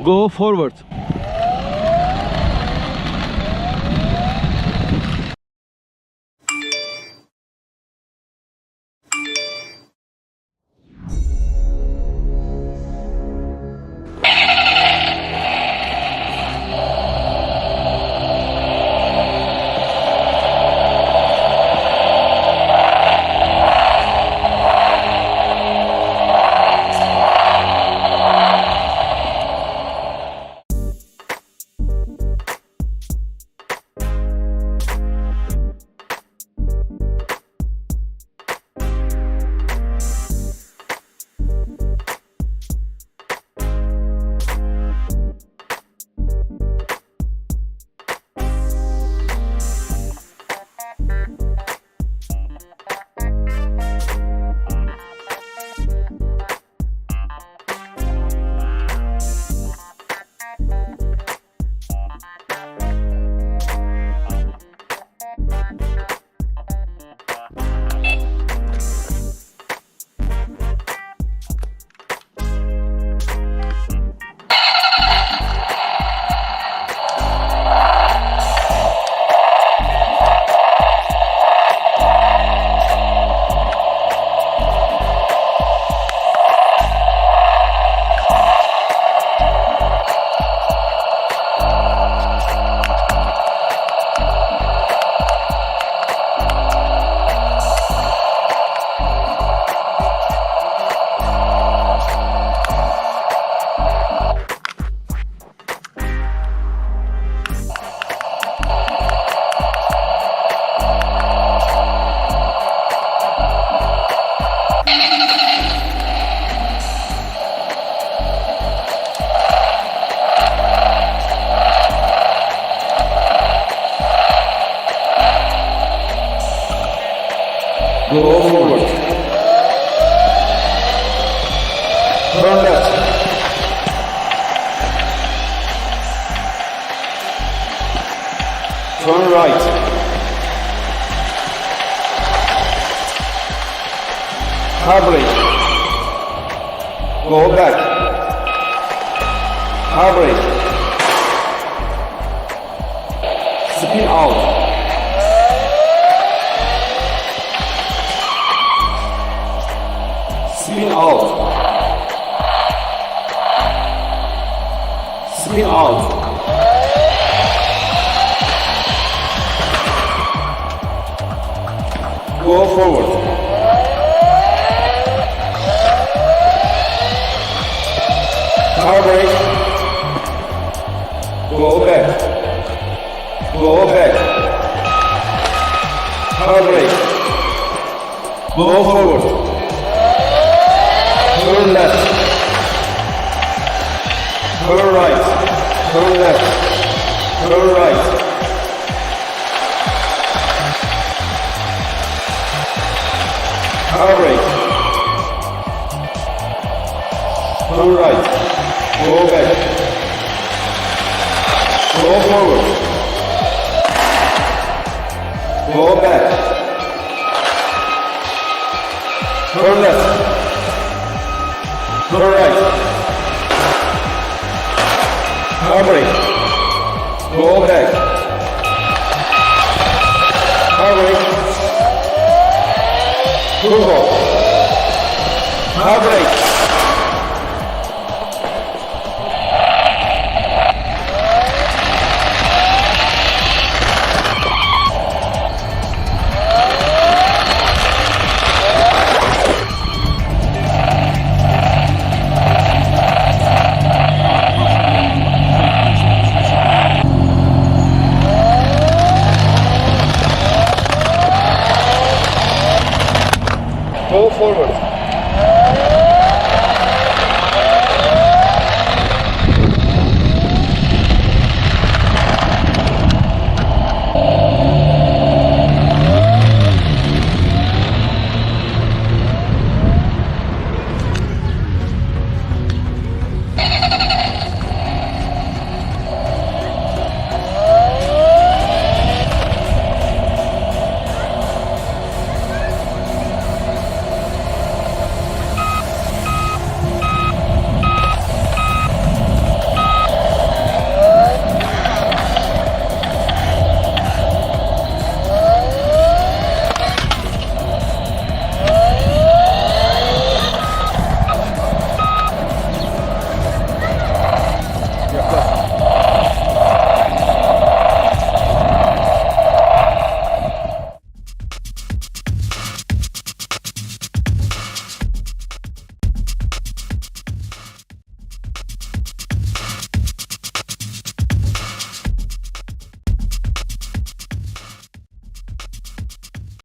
Go forward. Go forward. Turn left. Turn right. Car brake. Go back. Car brake. Spin out. Spin out. Spin out. Go forward. Car brake. Go back. Go back. Car brake. Go forward. Turn left. Turn right. Turn left. Turn right. Car brake. Turn right. Go back. Go forward. Go back. Turn left. Turn right. Car brake. Go back. Car brake. Turbo. Car brake. Go forward.